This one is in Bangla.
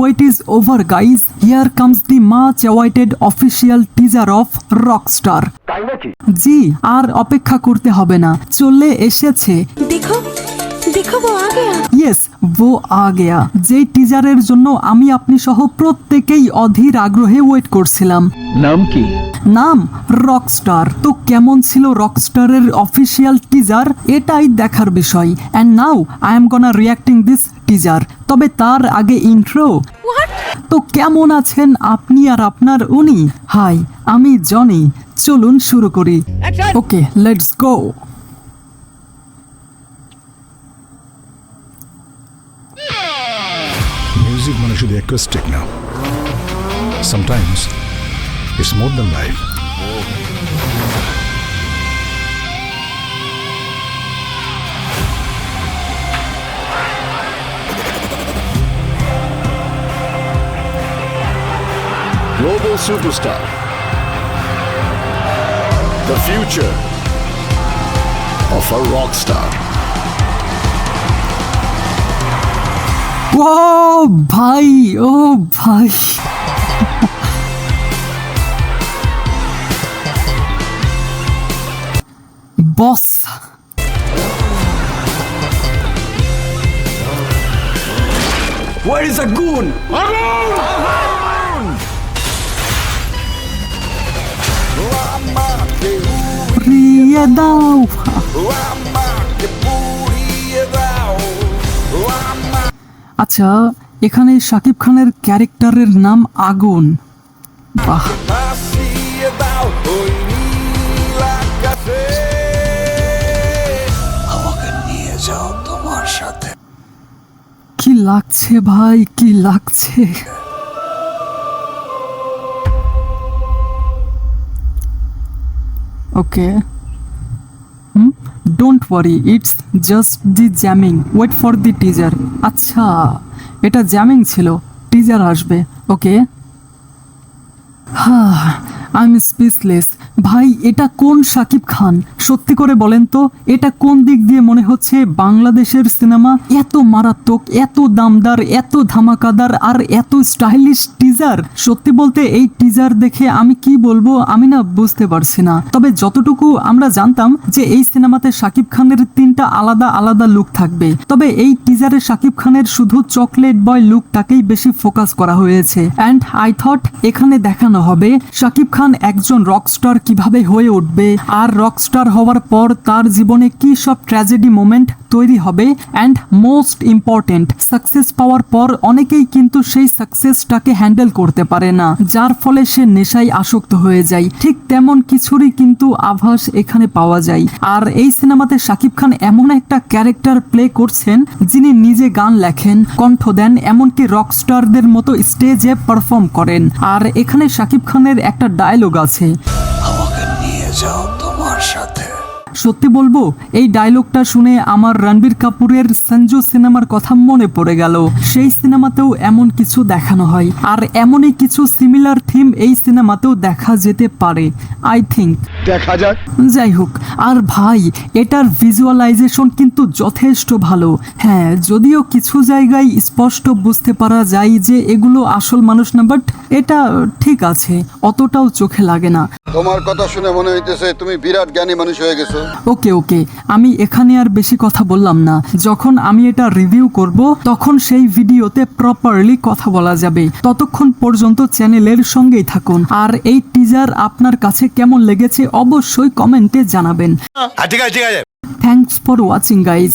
wait is over, guys. Here comes the much awaited official teaser of Rockstar. জি, আর অপেক্ষা করতে হবে না, চলে এসেছে। देखो देखो वो आ गया। ইয়েস, वो आ गया। যে টিজারের জন্য আমি আপনি সহ প্রত্যেকেই অধীর আগ্রহে ওয়েট করছিলাম। নাম কি? নাম রকস্টার। তো কেমন ছিল রকস্টারের অফিসিয়াল টিজার, এটাই দেখার বিষয়। And now I am gonna reacting this teaser. তবে তার আগে ইন্ট্রো। তো কেমন আছেন আপনি আর আপনার উনি? হাই, আমি জনি। চলুন শুরু করি। ওকে, লেটস গো। Music মানে শুধু অ্যাকোস্টিক না, sometimes it's more than life. Global superstar. The future of a rock star. ও ভাই, ও ভাই, বস। Where is a goon? প্রিয় দাও। আচ্ছা, এখানে শাকিব খানের ক্যারেক্টারের নাম আগুন। বাহ, আমাকে নিয়ে যাও তোমার সাথে। কি লাগছে ভাই, কি লাগছে। Okay, don't worry, it's just the jamming, wait for the teaser. আচ্ছা, এটা জ্যামিং ছিল, টিজার আসবে। ওকে, হ্যাঁ, আই এম স্পিচলেস। ভাই, এটা কোন শাকিব খান? সত্যি করে বলেন তো, এটা কোন দিক দিয়ে মনে হচ্ছে বাংলাদেশের সিনেমা? এত মারাত্মক, এত দামদার, এত ধামাকাদার আর এত স্টাইলিশ টিজার। সত্যি বলতে এই টিজার দেখে আমি কি বলবো আমি না বুঝতে পারছি না। তবে যতটুকু আমরা জানতাম যে এই সিনেমাতে শাকিব খানের 3টা আলাদা আলাদা লুক থাকবে, তবে এই টিজারে শাকিব খানের শুধু চকলেট বয় লুকটাকেই বেশি ফোকাস করা হয়েছে। অ্যান্ড আই থট এখানে দেখানো হবে শাকিব খান একজন রকস্টার কিভাবে হয়ে উঠবে, আর রকস্টার হওয়ার পর তার জীবনে কি সব ট্র্যাজেডি মোমেন্ট তৈরি হবে। অ্যান্ড মোস্ট ইম্পর্টেন্ট, সাকসেস পাওয়ার পর অনেকেই কিন্তু সেই সাকসেসটাকে হ্যান্ডেল করতে পারে না, যার ফলে সে নেশায় আসক্ত হয়ে যায়। ঠিক তেমন কিছুরই কিন্তু আভাস এখানে পাওয়া যায়। আর এই সিনেমাতে শাকিব খান এমন একটা ক্যারেক্টার প্লে করছেন যিনি নিজে গান লেখেন, কণ্ঠ দেন, এমনকি রকস্টারদের মতো স্টেজে পারফর্ম করেন। আর এখানে শাকিব খানের একটা ডায়লগ আছে, আমাকে নিয়ে যাও তোমার সাথে। সত্যি বলবো, এই ডায়লগটা শুনে আমার রণবীর কাপুরের সঞ্জু সিনেমার কথা মনে পড়ে গেল। সেই সিনেমাতেও এমন কিছু দেখানো হয়, আর এমনই কিছু সিমিলার থিম এই সিনেমাতেও দেখা যেতে পারে, আই থিঙ্ক। দেখা যাক। যাই হোক, আর ভাই, এটার ভিজুয়ালাইজেশন কিন্তু যথেষ্ট ভালো। হ্যাঁ, যদিও কিছু জায়গায় স্পষ্ট বুঝতে পারা যায় যে এগুলো আসল মানুষ না, বাট এটা ঠিক আছে, অতটাও চোখে লাগে না। তোমার কথা শুনে মনে হইতেছে তুমি বিরাট জ্ঞানী মানুষ হয়ে গেছো। ওকে ওকে, আমি এখানে আর বেশি কথা বললাম না। যখন আমি এটা রিভিউ করব তখন সেই ভিডিওতে প্রপারলি কথা বলা যাবে। ততক্ষণ পর্যন্ত চ্যানেলের সঙ্গেই থাকুন। আর এই টিজার আপনার কাছে কেমন লেগেছে অবশ্যই কমেন্টে জানাবেন। ঠিক আছে। Thanks for watching guys.